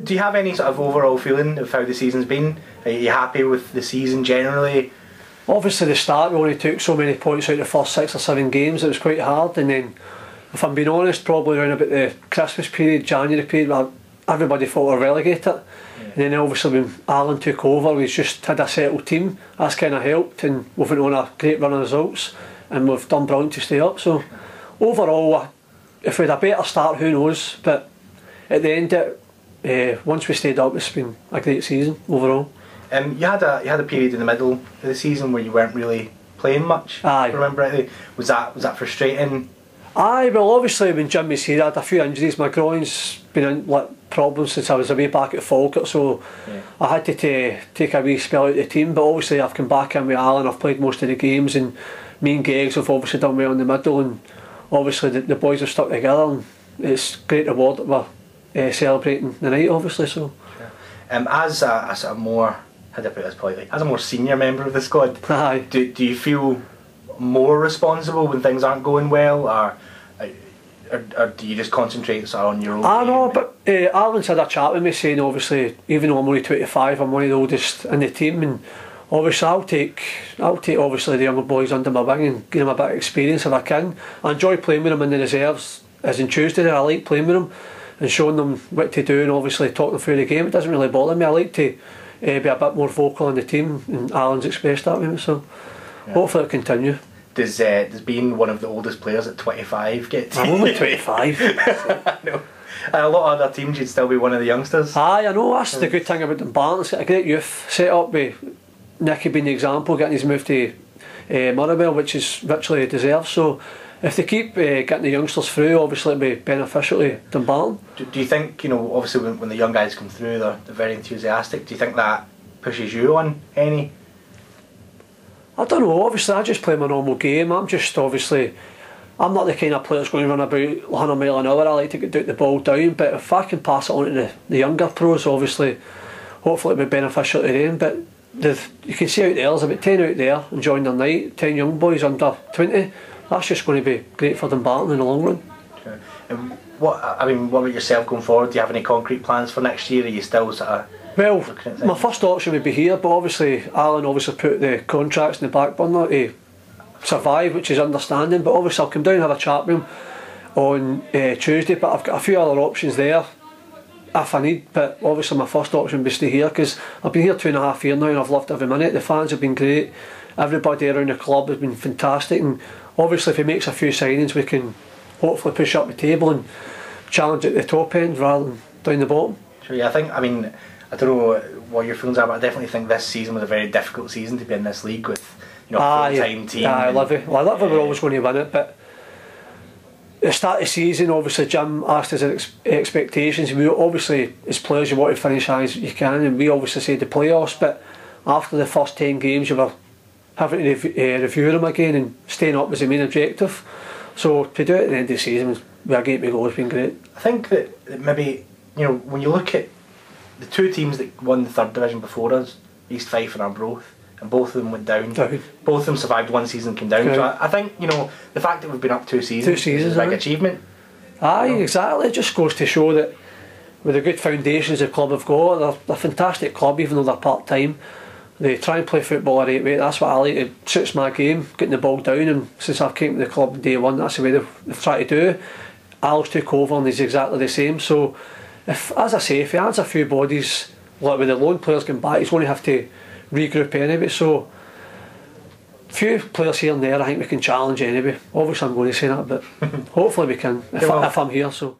Do you have any sort of overall feeling of how the season's been? Are you happy with the season generally? Obviously the start we only took so many points out of the first 6 or 7 games, it was quite hard, and then if I'm being honest, probably around about the Christmas period, January period, where everybody thought we were relegated. And then obviously when Alan took over, we just had a settled team. That's kind of helped, and we've been on a great run of results, and we've done brilliant to stay up. So overall, if we had a better start, who knows, but at the end, once we stayed up, it's been a great season overall. You had a period in the middle of the season where you weren't really playing much. Aye. If I remember rightly. Was that frustrating? Aye, well obviously when Jimmy's here, I had a few injuries. My groin's been in problems since I was away back at Falkirk, so yeah. I had to take a wee spell out of the team, but obviously I've come back in with Alan, I've played most of the games, and me and Geggs have obviously done well in the middle, and obviously the boys have stuck together, and it's great reward that we're celebrating the night obviously. So as a sort of more, how do I put this politely, as a more senior member of the squad, aye. Do you feel more responsible when things aren't going well, or do you just concentrate sort of on your own? I know, but Alan's had a chat with me saying obviously even though I'm only 25, I'm one of the oldest in the team, and obviously I'll take obviously the younger boys under my wing and give them a bit of experience if I can. I enjoy playing with them in the reserves, as in Tuesday. I like playing with them and showing them what to do, and obviously talking through the game. It doesn't really bother me. I like to be a bit more vocal in the team, and Alan's expressed that with me, so yeah. Hopefully it'll continue. Does being one of the oldest players at 25 get to I'm only 25. I know. A lot of other teams you'd still be one of the youngsters. Aye, I know, that's the good thing about Dumbarton. It's got a great youth set up with Nicky being the example, getting his move to Motherwell, which is richly deserved. So if they keep getting the youngsters through, obviously it'll be beneficial to Dumbarton. Do you think, obviously when the young guys come through, they're very enthusiastic. Do you think that pushes you on any? I don't know, obviously I just play my normal game. I'm not the kind of player that's going to run about 100 mile an hour. I like to get the ball down, but if I can pass it on to the younger pros, obviously hopefully it'll be beneficial to them. But you can see out there, there's about 10 out there enjoying their night, 10 young boys under 20. That's just going to be great for Dumbarton in the long run. Okay. And what about yourself going forward? Do you have any concrete plans for next year? Are you still sort of... Well, my first option would be here, but obviously Alan put the contracts in the back burner to survive, which is understanding. But obviously I'll come down and have a chat with him on Tuesday, but I've got a few other options there if I need. But obviously my first option would be stay here, because I've been here 2.5 years now and I've loved every minute. The fans have been great, everybody around the club has been fantastic, and obviously if he makes a few signings we can hopefully push up the table and challenge at the top end rather than down the bottom. Sure, yeah, I don't know what your feelings are, but I definitely think this season was a very difficult season to be in this league with a full-time team. I love it. Well, I love it. We're always going to win it, but at the start of the season, obviously Jim asked us expectations. We obviously, as players, you want to finish high as you can, and we obviously said the playoffs. But after the first 10 games, you were having to review them again, and staying up was the main objective. So to do it at the end of the season with a game to go has been great. I think that maybe when you look at the two teams that won the third division before us, East Fife and Arbroath, and both of them went down. Both of them survived one season, came down. So I think the fact that we've been up two seasons is a big achievement. Aye, exactly. It just goes to show that with the good foundations the club have got, they're a fantastic club, even though they're part time. They try and play football a right way. That's what I like. It suits my game, getting the ball down. And since I've came to the club day one, that's the way they've tried to do. Al's took over and he's exactly the same. So, as I say, if he adds a few bodies, like with the loan players going back, he's going to have to regroup anyway. So, a few players here and there, I think we can challenge anyway. Obviously, I'm going to say that, but hopefully we can if I'm here. So.